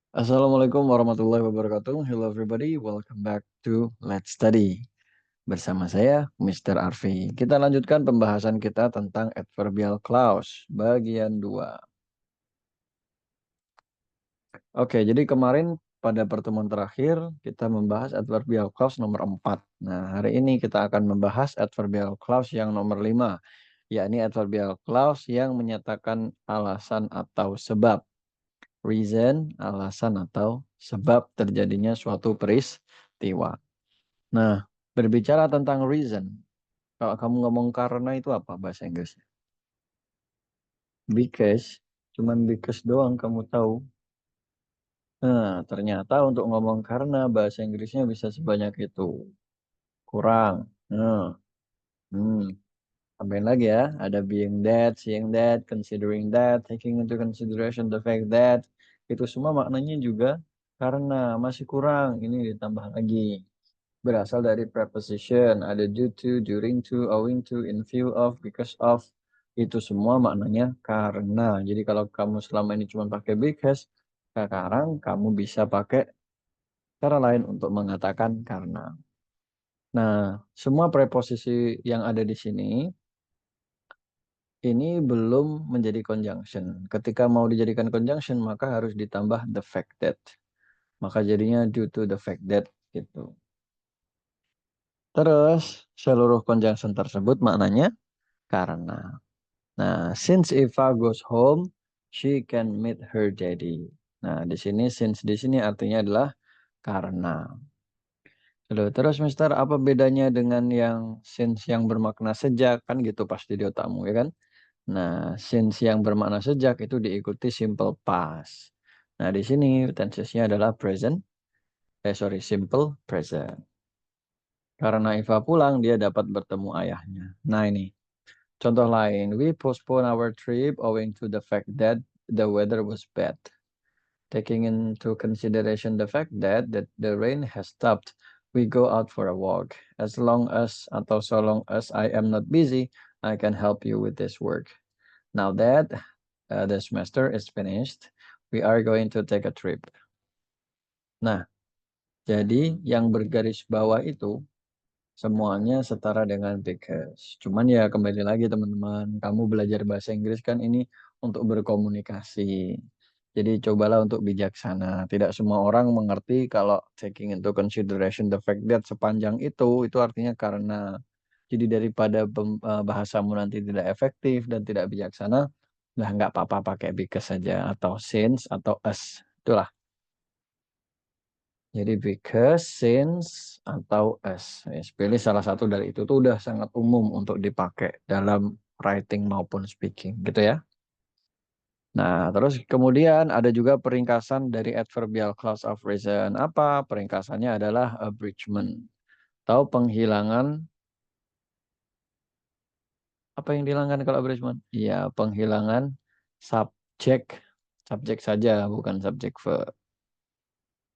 Assalamualaikum warahmatullahi wabarakatuh. Hello everybody, welcome back to Let's Study. Bersama saya, Mr. Arfi. Kita lanjutkan pembahasan kita tentang adverbial clause, bagian 2. Oke, jadi kemarin pada pertemuan terakhir, kita membahas adverbial clause nomor 4. Nah, hari ini kita akan membahas adverbial clause yang nomor 5, yakni adverbial clause yang menyatakan alasan atau sebab. Reason, alasan atau sebab terjadinya suatu peristiwa. Nah, berbicara tentang reason, kalau kamu ngomong karena itu apa bahasa Inggrisnya? Because, cuman because doang kamu tahu. Nah, ternyata untuk ngomong karena bahasa Inggrisnya bisa sebanyak itu. Kurang. Nah, hmm. Tambahin lagi ya, ada being that, seeing that, considering that, taking into consideration the fact that. Itu semua maknanya juga karena masih kurang. Ini ditambah lagi. Berasal dari preposition, ada due to, during to, owing to, in view of, because of. Itu semua maknanya karena. Jadi kalau kamu selama ini cuma pakai because, sekarang kamu bisa pakai cara lain untuk mengatakan karena. Nah, semua preposisi yang ada di sini ini belum menjadi conjunction. Ketika mau dijadikan conjunction, maka harus ditambah the fact that. Maka jadinya due to the fact that gitu. Terus seluruh conjunction tersebut maknanya karena. Nah, since Eva goes home, she can meet her daddy. Nah, di sini since di sini artinya adalah karena. Terus Mister, apa bedanya dengan yang since yang bermakna sejak? Kan gitu pasti di otakmu ya kan? Nah, since yang bermakna sejak itu diikuti simple past. Nah, di sini tensesnya adalah simple present. Karena Eva pulang, dia dapat bertemu ayahnya. Nah, ini contoh lain. We postpone our trip owing to the fact that the weather was bad. Taking into consideration the fact that the rain has stopped, we go out for a walk. As long as atau so long as I am not busy, I can help you with this work. Now that the semester is finished, we are going to take a trip. Nah, jadi yang bergaris bawah itu semuanya setara dengan because. Cuman ya kembali lagi teman-teman, kamu belajar bahasa Inggris kan ini untuk berkomunikasi. Jadi cobalah untuk bijaksana. Tidak semua orang mengerti kalau taking into consideration the fact that sepanjang itu artinya karena. Jadi daripada bahasamu nanti tidak efektif dan tidak bijaksana, lah nggak apa-apa pakai because saja atau since atau as. Itulah. Jadi because, since, atau as. Pilih salah satu dari itu tuh udah sangat umum untuk dipakai dalam writing maupun speaking gitu ya. Nah, terus kemudian ada juga peringkasan dari adverbial clause of reason. Apa? Peringkasannya adalah abridgment. Tahu penghilangan, apa yang dihilangkan kalau abridgment? Iya, penghilangan subjek. Subjek saja, bukan subjek verb.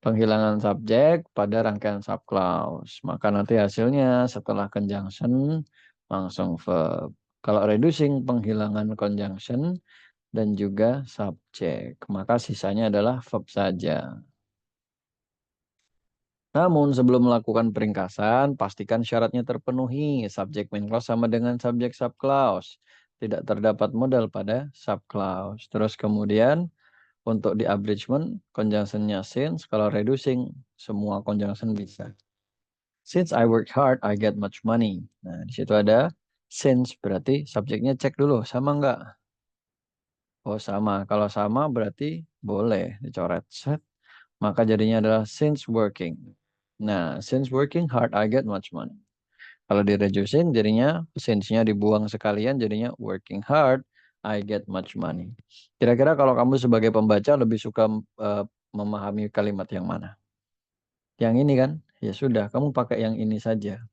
Penghilangan subjek pada rangkaian subclause. Maka nanti hasilnya setelah conjunction langsung verb. Kalau reducing penghilangan conjunction dan juga subjek. Maka sisanya adalah verb saja. Namun sebelum melakukan peringkasan, pastikan syaratnya terpenuhi. Subjek main clause sama dengan subjek subclause. Tidak terdapat modal pada subclause. Terus kemudian untuk di abridgment, conjunction-nya since. Kalau reducing, semua conjunction bisa. Since I work hard, I get much money. Nah, di situ ada since, berarti subjeknya cek dulu, sama enggak? Oh, sama. Kalau sama berarti boleh dicoret. Set. Maka jadinya adalah since working. Nah, since working hard, I get much money. Kalau di reducing, jadinya since-nya dibuang sekalian, jadinya working hard, I get much money. Kira-kira kalau kamu sebagai pembaca lebih suka memahami kalimat yang mana? Yang ini kan? Ya sudah, kamu pakai yang ini saja.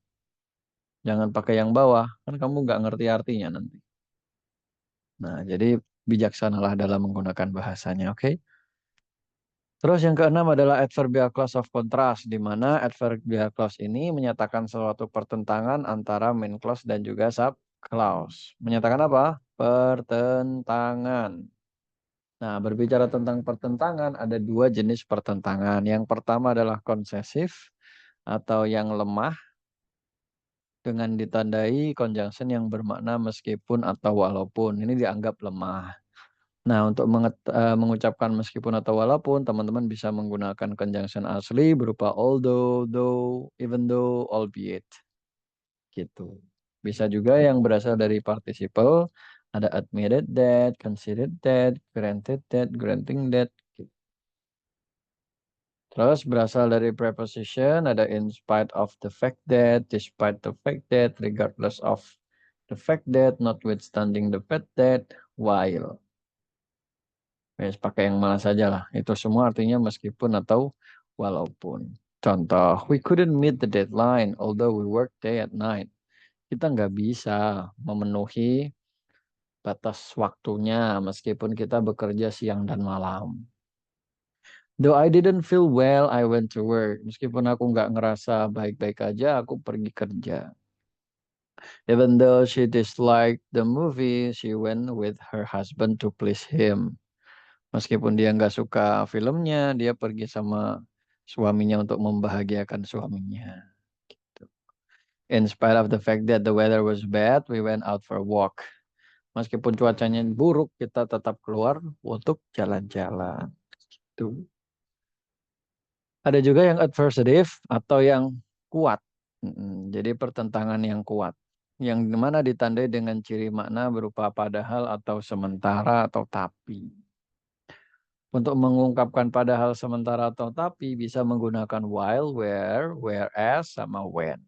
Jangan pakai yang bawah, kan kamu nggak ngerti artinya nanti. Nah, jadi bijaksanalah dalam menggunakan bahasanya, oke? Terus yang keenam adalah adverbial clause of contrast, di mana adverbial clause ini menyatakan suatu pertentangan antara main clause dan juga sub clause. Menyatakan apa? Pertentangan. Nah, berbicara tentang pertentangan, ada dua jenis pertentangan. Yang pertama adalah konsesif atau yang lemah dengan ditandai conjunction yang bermakna meskipun atau walaupun. Ini dianggap lemah. Nah, untuk mengucapkan meskipun atau walaupun, teman-teman bisa menggunakan conjunction asli berupa although, though, even though, albeit. Gitu. Bisa juga yang berasal dari participle, ada admitted that, considered that, granted that, granting that. Terus berasal dari preposition, ada in spite of the fact that, despite the fact that, regardless of the fact that, notwithstanding the fact that, while. Pakai yang mana saja lah. Itu semua artinya meskipun atau walaupun. Contoh, we couldn't meet the deadline although we work day at night. Kita nggak bisa memenuhi batas waktunya meskipun kita bekerja siang dan malam. Though I didn't feel well, I went to work. Meskipun aku nggak ngerasa baik-baik aja, aku pergi kerja. Even though she disliked the movie, she went with her husband to please him. Meskipun dia nggak suka filmnya, dia pergi sama suaminya untuk membahagiakan suaminya. In spite of the fact that the weather was bad, we went out for a walk. Meskipun cuacanya buruk, kita tetap keluar untuk jalan-jalan. Tuh. Ada juga yang adversative atau yang kuat. Jadi pertentangan yang kuat. Yang dimana ditandai dengan ciri makna berupa padahal atau sementara atau tapi. Untuk mengungkapkan padahal sementara atau tapi bisa menggunakan while, where, whereas, sama when.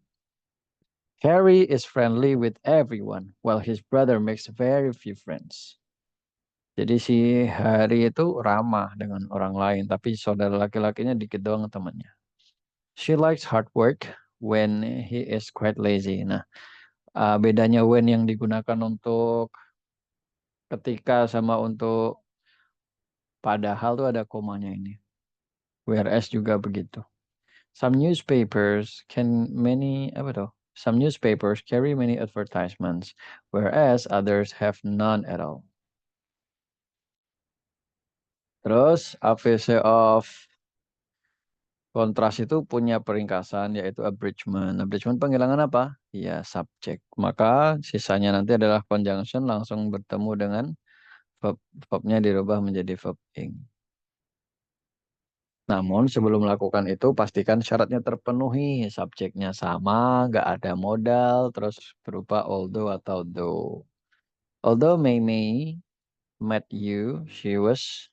Harry is friendly with everyone, while his brother makes very few friends. Jadi si Harry itu ramah dengan orang lain, tapi saudara laki-lakinya dikit doang temannya. She likes hard work when he is quite lazy. Nah, bedanya when yang digunakan untuk ketika sama untuk padahal tuh ada komanya ini. Whereas juga begitu. Some newspapers apa tuh? Some newspapers carry many advertisements, whereas others have none at all. Terus AVC of kontras itu punya peringkasan yaitu abridgment. Abridgment penghilangan apa? Ya, subjek. Maka sisanya nanti adalah conjunction langsung bertemu dengan verb. Verbnya dirubah menjadi verb ing. Namun sebelum melakukan itu pastikan syaratnya terpenuhi. Subjeknya sama, nggak ada modal, terus berupa although atau though. Although Mei met you, she was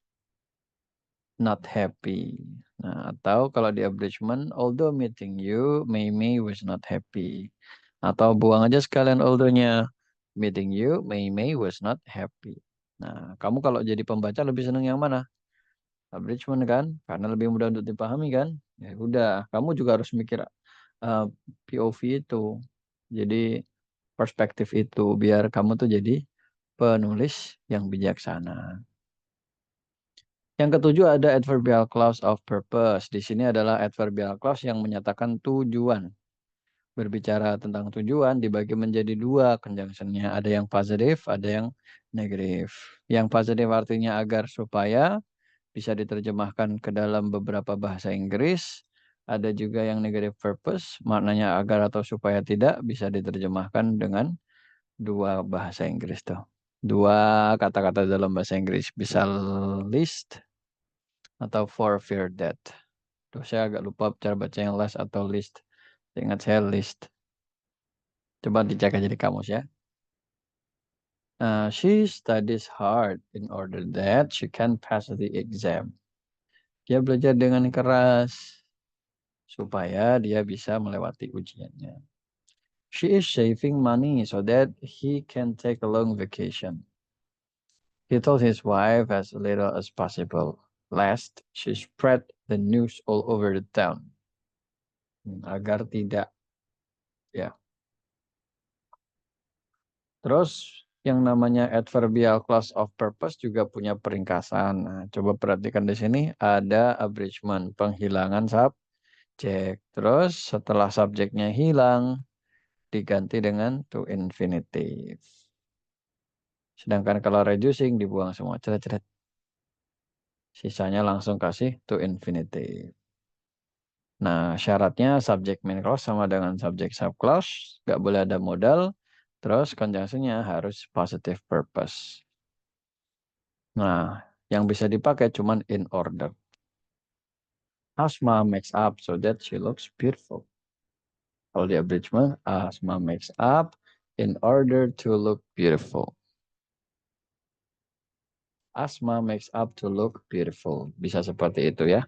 not happy. Nah, atau kalau di abridgment, although meeting you, Mei was not happy. Atau buang aja sekalian although-nya. Meeting you, Mei was not happy. Nah, kamu kalau jadi pembaca lebih senang yang mana? Abridgment kan? Karena lebih mudah untuk dipahami kan? Ya udah, kamu juga harus mikir uh, POV itu. Jadi perspektif itu biar kamu tuh jadi penulis yang bijaksana. Yang ketujuh ada adverbial clause of purpose. Di sini adalah adverbial clause yang menyatakan tujuan. Berbicara tentang tujuan dibagi menjadi dua conjunctionnya. Ada yang positif, ada yang negatif. Yang positif artinya agar supaya bisa diterjemahkan ke dalam beberapa bahasa Inggris. Ada juga yang negative purpose, maknanya agar atau supaya tidak bisa diterjemahkan dengan dua bahasa Inggris tuh. Dua kata-kata dalam bahasa Inggris. Bisa list atau for fear that. Tuh, saya agak lupa cara baca yang last atau list. Ingat saya list. Coba dicek aja di kamus ya. She studies hard in order that she can pass the exam. Dia belajar dengan keras supaya dia bisa melewati ujiannya. She is saving money so that he can take a long vacation. He told his wife as little as possible, lest she spread the news all over the town. Agar tidak, ya. Terus yang namanya adverbial clause of purpose juga punya peringkasan. Nah, coba perhatikan di sini ada abridgment, penghilangan subjek. Terus setelah subjeknya hilang diganti dengan to infinitive. Sedangkan kalau reducing dibuang semua. Ceret-ceret. Sisanya langsung kasih to infinitive. Nah, syaratnya subject main clause sama dengan subject sub clause, nggak boleh ada modal, terus conjunction-nya harus positive purpose. Nah, yang bisa dipakai cuman in order. Asma makes up so that she looks beautiful. Kalau di abridgment, Asma makes up in order to look beautiful. Asma makes up to look beautiful. Bisa seperti itu ya.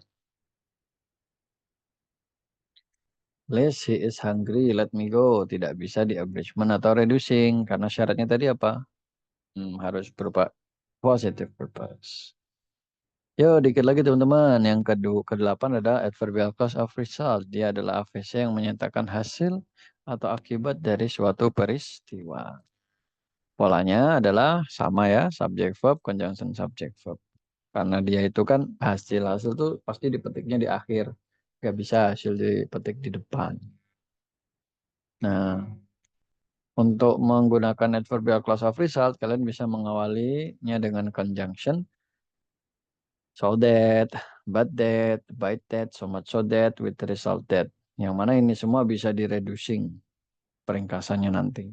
Les, he is hungry, let me go. Tidak bisa di abridgment atau reducing. Karena syaratnya tadi apa? Harus berupa positive purpose. Yo, dikit lagi teman-teman. Yang kedelapan ada adverbial clause of result. Dia adalah AVC yang menyatakan hasil atau akibat dari suatu peristiwa. Polanya adalah sama ya, subject verb, conjunction subject verb. Karena dia itu kan hasil tuh pasti dipetiknya di akhir. Gak bisa hasil dipetik di depan. Nah, untuk menggunakan adverbial clause of result, kalian bisa mengawalinya dengan conjunction. So that, but that, by that, so much so that, with the result that. Yang mana ini semua bisa di reducing peringkasannya nanti.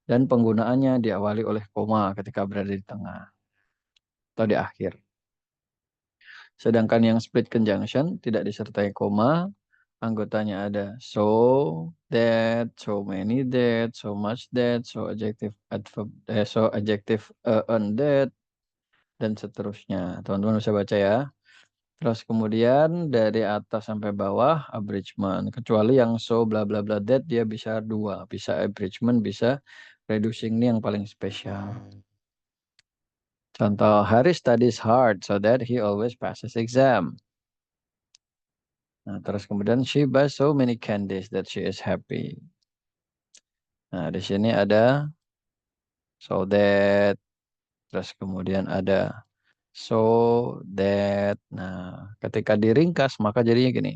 Dan penggunaannya diawali oleh koma ketika berada di tengah atau di akhir. Sedangkan yang split conjunction tidak disertai koma, anggotanya ada so, that, so many that, so much that, so adjective adverb, so adjective on that, dan seterusnya. Teman-teman bisa baca ya. Terus kemudian dari atas sampai bawah abridgment. Kecuali yang so bla bla bla that dia bisa dua. Bisa abridgment, bisa reducing, ini yang paling spesial. Contoh, Harry studies hard so that he always passes exam. Nah, terus kemudian she buys so many candies that she is happy. Nah, di sini ada so that, terus kemudian ada so that. Nah, ketika diringkas maka jadinya gini.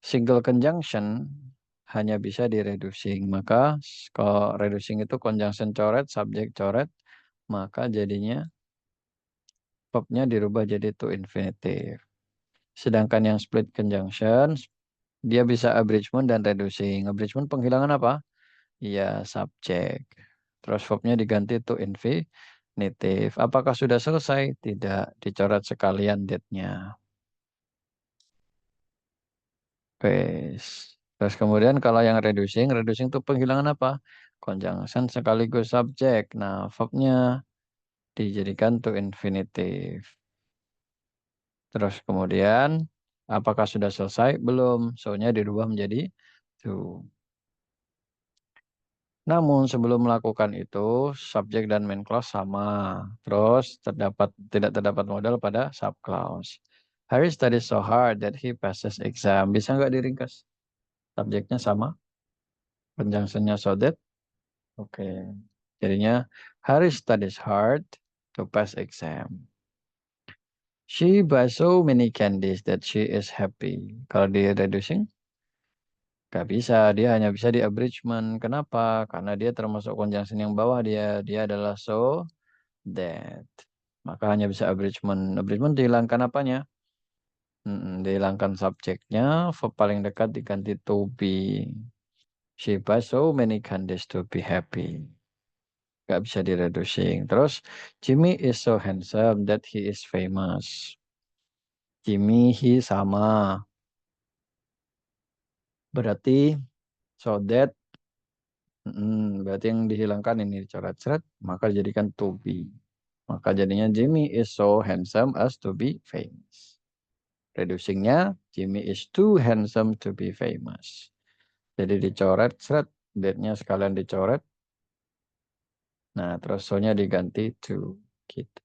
Single conjunction hanya bisa di reducing. Maka kalau reducing itu conjunction coret, subject coret, maka jadinya verbnya dirubah jadi to infinitive. Sedangkan yang split conjunction dia bisa abridgment dan reducing. Abridgment penghilangan apa? Ya, subjek. Terus verbnya diganti to infinitive. Apakah sudah selesai? Tidak. Dicoret sekalian date-nya. Oke. Terus kemudian kalau yang reducing itu penghilangan apa? Conjunction sekaligus subjek. Nah, verbnya dijadikan to infinitive. Terus kemudian, apakah sudah selesai? Belum. So-nya dirubah menjadi to. Namun sebelum melakukan itu, subjek dan main clause sama. Terus tidak terdapat modal pada sub clause. Harry studies so hard that he passes exam. Bisa nggak diringkas? Subjeknya sama, conjunctionnya so that. Oke. Jadinya Harry studies hard to pass exam. She buys so many candies that she is happy. Kalau di reducing, gak bisa, dia hanya bisa di abridgment. Kenapa? Karena dia termasuk conjunction yang bawah dia. Dia adalah so that. Maka hanya bisa abridgment. Abridgment dihilangkan apanya? Dihilangkan subjeknya, verb paling dekat diganti to be. She buys so many candies to be happy. Gak bisa di reducing. Terus, Jimmy is so handsome that he is famous. Jimmy, he sama. Berarti, so that, berarti yang dihilangkan ini dicoret-coret, maka dijadikan to be. Maka jadinya Jimmy is so handsome as to be famous. Reducingnya, Jimmy is too handsome to be famous. Jadi dicoret, seret, date-nya sekalian dicoret. Nah, terus so-nya diganti to. Gitu.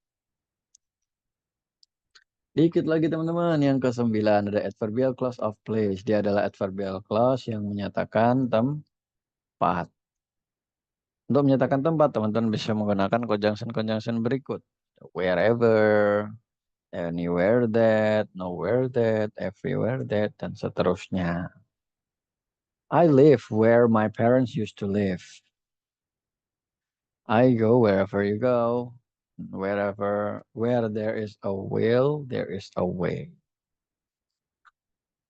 Dikit lagi teman-teman, yang ke-9 ada adverbial clause of place. Dia adalah adverbial clause yang menyatakan tempat. Untuk menyatakan tempat, teman-teman bisa menggunakan conjunction-conjunction berikut. Wherever, anywhere that, nowhere that, everywhere that, dan seterusnya. I live where my parents used to live. I go wherever you go. Where there is a will, there is a way.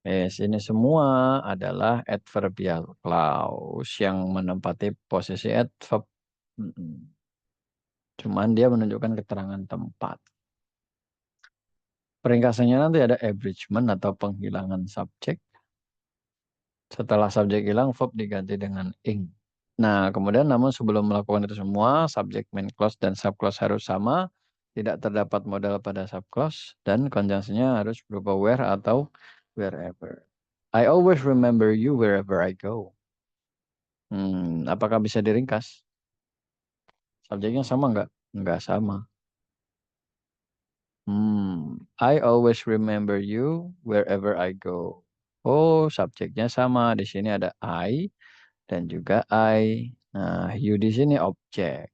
Ini semua adalah adverbial clause yang menempati posisi adverb. Cuman dia menunjukkan keterangan tempat. Peringkasannya nanti ada abridgment atau penghilangan subjek. Setelah subjek hilang, verb diganti dengan ing. Nah, kemudian namun sebelum melakukan itu semua, subjek, main clause, dan subclause harus sama. Tidak terdapat modal pada subclause. Dan konjungsinya harus berupa where atau wherever. I always remember you wherever I go. Apakah bisa diringkas? Subjeknya sama nggak? Nggak sama. I always remember you wherever I go. Oh, subjeknya sama. Di sini ada I dan juga I. Nah, you di sini objek.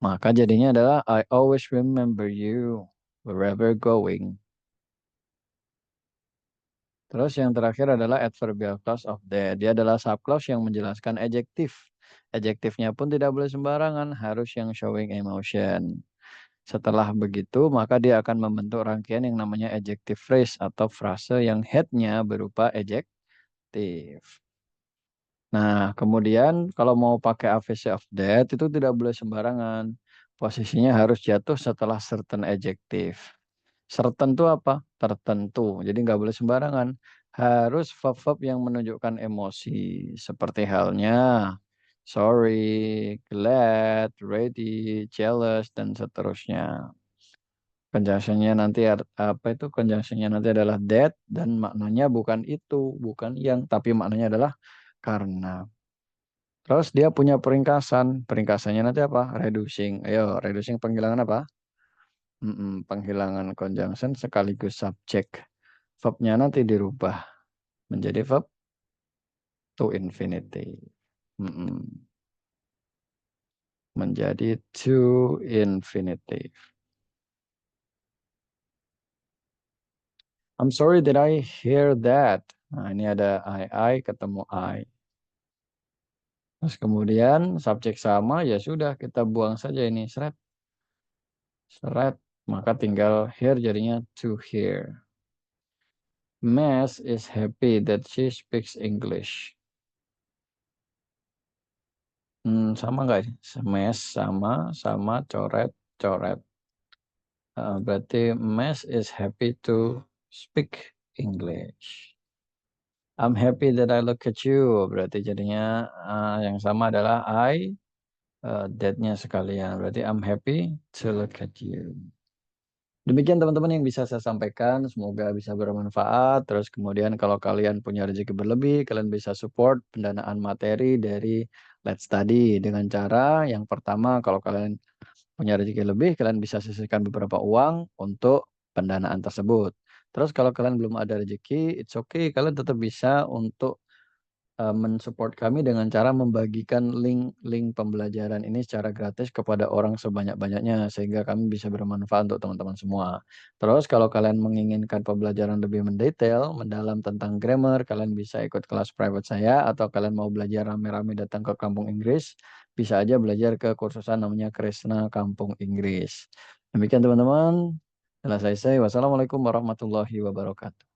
Maka jadinya adalah I always remember you wherever going. Terus yang terakhir adalah adverbial clause of that. Dia adalah subclause yang menjelaskan adjektif. Adjektifnya pun tidak boleh sembarangan, harus yang showing emotion. Setelah begitu, maka dia akan membentuk rangkaian yang namanya adjective phrase atau frase yang headnya berupa adjektif. Nah, kemudian kalau mau pakai AVC of that itu tidak boleh sembarangan. Posisinya harus jatuh setelah certain adjective. Certain itu apa? Tertentu. Jadi nggak boleh sembarangan. Harus verb-verb yang menunjukkan emosi. Seperti halnya sorry, glad, ready, jealous, dan seterusnya. Conjunctionnya nanti apa itu? Conjunctionnya nanti adalah that dan maknanya bukan itu, bukan yang, tapi maknanya adalah karena. Terus dia punya peringkasan. Peringkasannya nanti apa? Reducing. Ayo, reducing penghilangan apa? Penghilangan conjunction sekaligus subjek. Verbnya nanti dirubah menjadi verb to infinity. Menjadi to infinity. I'm sorry that I hear that. Nah, ini ada I ketemu I. Terus kemudian subjek sama, ya sudah kita buang saja ini seret. Seret. Maka tinggal here jadinya to hear. Miss is happy that she speaks English. Sama nggak? Miss sama coret coret. Berarti Miss is happy to speak English. I'm happy that I look at you. Berarti jadinya yang sama adalah I. That-nya sekalian. Berarti I'm happy to look at you. Demikian teman-teman yang bisa saya sampaikan. Semoga bisa bermanfaat. Terus kemudian kalau kalian punya rezeki berlebih, kalian bisa support pendanaan materi dari Let's Study. Dengan cara yang pertama, kalau kalian punya rezeki lebih, kalian bisa sisihkan beberapa uang untuk pendanaan tersebut. Terus kalau kalian belum ada rezeki, it's okay. Kalian tetap bisa untuk mensupport kami dengan cara membagikan link-link pembelajaran ini secara gratis kepada orang sebanyak-banyaknya sehingga kami bisa bermanfaat untuk teman-teman semua. Terus kalau kalian menginginkan pembelajaran lebih mendetail, mendalam tentang grammar, kalian bisa ikut kelas private saya atau kalian mau belajar rame-rame datang ke Kampung Inggris, bisa aja belajar ke kursusan namanya Kresna Kampung Inggris. Demikian teman-teman. Selesai. Wassalamualaikum warahmatullahi wabarakatuh.